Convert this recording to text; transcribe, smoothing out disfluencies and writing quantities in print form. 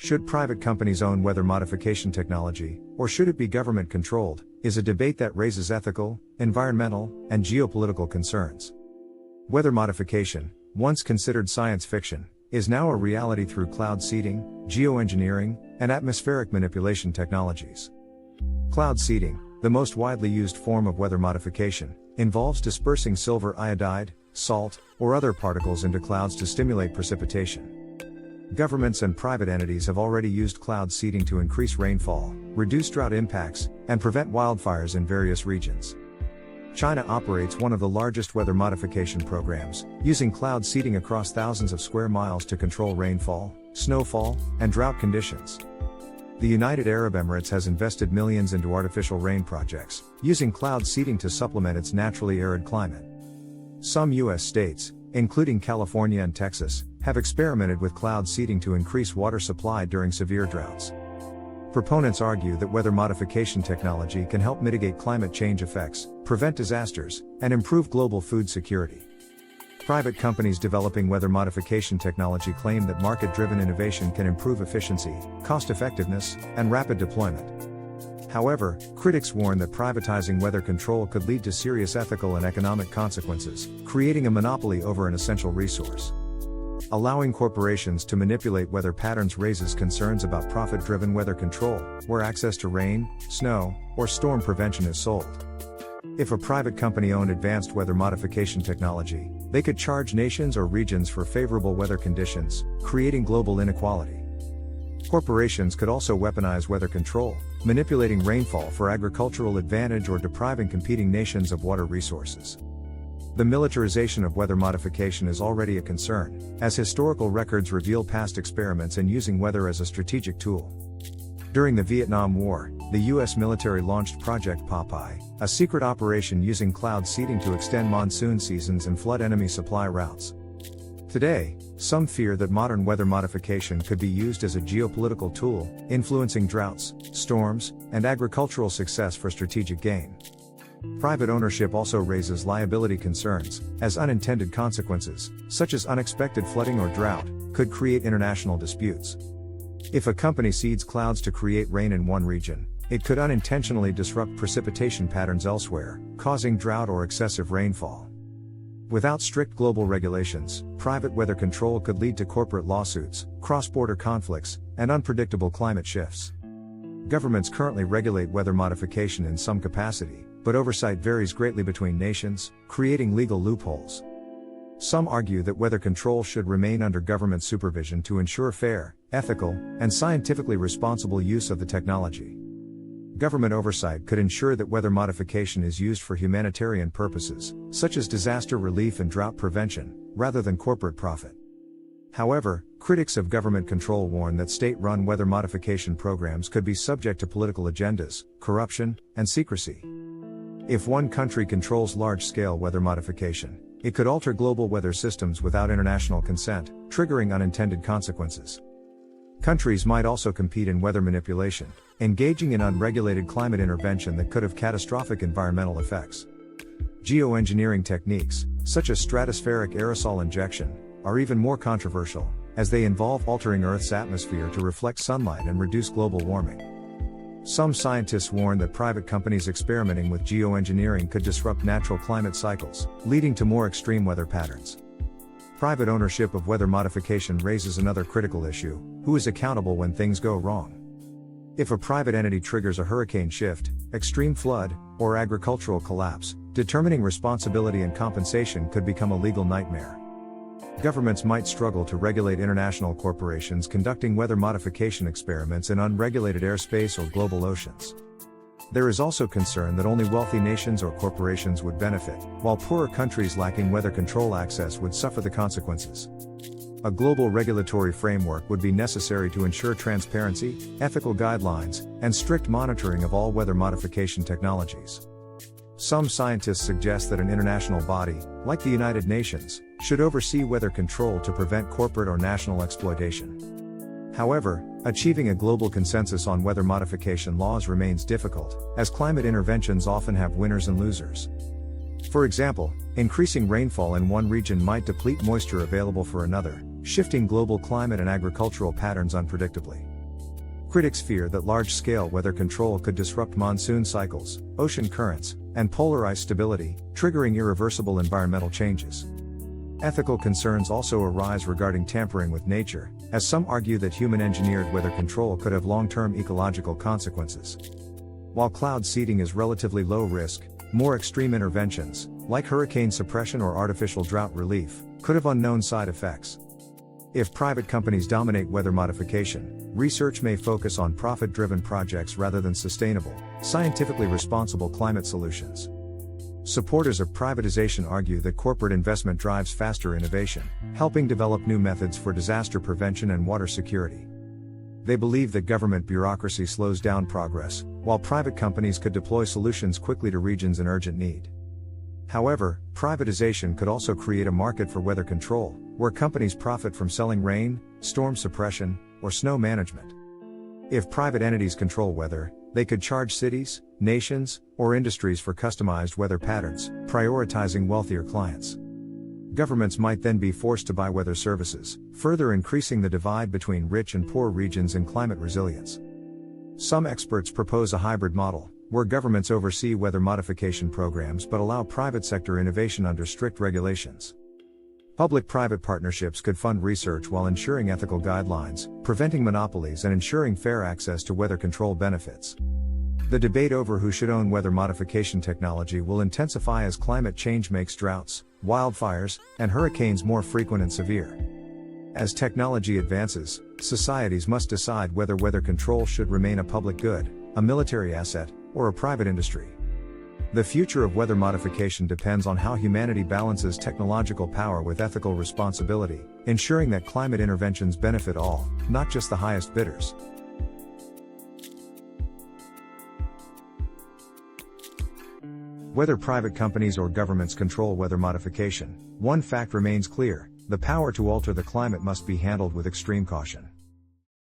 Should private companies own weather modification technology, or should it be government controlled, is a debate that raises ethical, environmental, and geopolitical concerns. Weather modification, once considered science fiction, is now a reality through cloud seeding, geoengineering, and atmospheric manipulation technologies. Cloud seeding, the most widely used form of weather modification, involves dispersing silver iodide, salt, or other particles into clouds to stimulate precipitation. Governments and private entities have already used cloud seeding to increase rainfall, reduce drought impacts, and prevent wildfires in various regions. China operates one of the largest weather modification programs, using cloud seeding across thousands of square miles to control rainfall, snowfall, and drought conditions. The United Arab Emirates has invested millions into artificial rain projects, using cloud seeding to supplement its naturally arid climate. Some U.S. states, including California and Texas, have experimented with cloud seeding to increase water supply during severe droughts. Proponents argue that weather modification technology can help mitigate climate change effects, prevent disasters, and improve global food security. Private companies developing weather modification technology claim that market-driven innovation can improve efficiency, cost-effectiveness, and rapid deployment. However, critics warn that privatizing weather control could lead to serious ethical and economic consequences, creating a monopoly over an essential resource. Allowing corporations to manipulate weather patterns raises concerns about profit-driven weather control, where access to rain, snow, or storm prevention is sold. If a private company owned advanced weather modification technology, they could charge nations or regions for favorable weather conditions, creating global inequality. Corporations could also weaponize weather control, manipulating rainfall for agricultural advantage or depriving competing nations of water resources. The militarization of weather modification is already a concern, as historical records reveal past experiments in using weather as a strategic tool. During the Vietnam War, the U.S. military launched Project Popeye, a secret operation using cloud seeding to extend monsoon seasons and flood enemy supply routes. Today, some fear that modern weather modification could be used as a geopolitical tool, influencing droughts, storms, and agricultural success for strategic gain. Private ownership also raises liability concerns, as unintended consequences, such as unexpected flooding or drought, could create international disputes. If a company seeds clouds to create rain in one region, it could unintentionally disrupt precipitation patterns elsewhere, causing drought or excessive rainfall. Without strict global regulations, private weather control could lead to corporate lawsuits, cross-border conflicts, and unpredictable climate shifts. Governments currently regulate weather modification in some capacity, but oversight varies greatly between nations, creating legal loopholes. Some argue that weather control should remain under government supervision to ensure fair, ethical, and scientifically responsible use of the technology. Government oversight could ensure that weather modification is used for humanitarian purposes, such as disaster relief and drought prevention, rather than corporate profit. However, critics of government control warn that state-run weather modification programs could be subject to political agendas, corruption, and secrecy. If one country controls large-scale weather modification, it could alter global weather systems without international consent, triggering unintended consequences. Countries might also compete in weather manipulation, engaging in unregulated climate intervention that could have catastrophic environmental effects. Geoengineering techniques, such as stratospheric aerosol injection, are even more controversial, as they involve altering Earth's atmosphere to reflect sunlight and reduce global warming. Some scientists warn that private companies experimenting with geoengineering could disrupt natural climate cycles, leading to more extreme weather patterns. Private ownership of weather modification raises another critical issue: who is accountable when things go wrong? If a private entity triggers a hurricane shift, extreme flood, or agricultural collapse, determining responsibility and compensation could become a legal nightmare. Governments might struggle to regulate international corporations conducting weather modification experiments in unregulated airspace or global oceans. There is also concern that only wealthy nations or corporations would benefit, while poorer countries lacking weather control access would suffer the consequences. A global regulatory framework would be necessary to ensure transparency, ethical guidelines, and strict monitoring of all weather modification technologies. Some scientists suggest that an international body, like the United Nations, should oversee weather control to prevent corporate or national exploitation. However, achieving a global consensus on weather modification laws remains difficult, as climate interventions often have winners and losers. For example, increasing rainfall in one region might deplete moisture available for another, shifting global climate and agricultural patterns unpredictably. Critics fear that large-scale weather control could disrupt monsoon cycles, ocean currents, and polar ice stability, triggering irreversible environmental changes. Ethical concerns also arise regarding tampering with nature, as some argue that human-engineered weather control could have long-term ecological consequences. While cloud seeding is relatively low risk, more extreme interventions, like hurricane suppression or artificial drought relief, could have unknown side effects. If private companies dominate weather modification, research may focus on profit-driven projects rather than sustainable, scientifically responsible climate solutions. Supporters of privatization argue that corporate investment drives faster innovation, helping develop new methods for disaster prevention and water security. They believe that government bureaucracy slows down progress, while private companies could deploy solutions quickly to regions in urgent need. However, privatization could also create a market for weather control, where companies profit from selling rain, storm suppression, or snow management. If private entities control weather, they could charge cities, nations, or industries for customized weather patterns, prioritizing wealthier clients. Governments might then be forced to buy weather services, further increasing the divide between rich and poor regions in climate resilience. Some experts propose a hybrid model, where governments oversee weather modification programs but allow private sector innovation under strict regulations. Public-private partnerships could fund research while ensuring ethical guidelines, preventing monopolies and ensuring fair access to weather control benefits. The debate over who should own weather modification technology will intensify as climate change makes droughts, wildfires, and hurricanes more frequent and severe. As technology advances, societies must decide whether weather control should remain a public good, a military asset, or a private industry. The future of weather modification depends on how humanity balances technological power with ethical responsibility, ensuring that climate interventions benefit all, not just the highest bidders. Whether private companies or governments control weather modification, one fact remains clear: the power to alter the climate must be handled with extreme caution.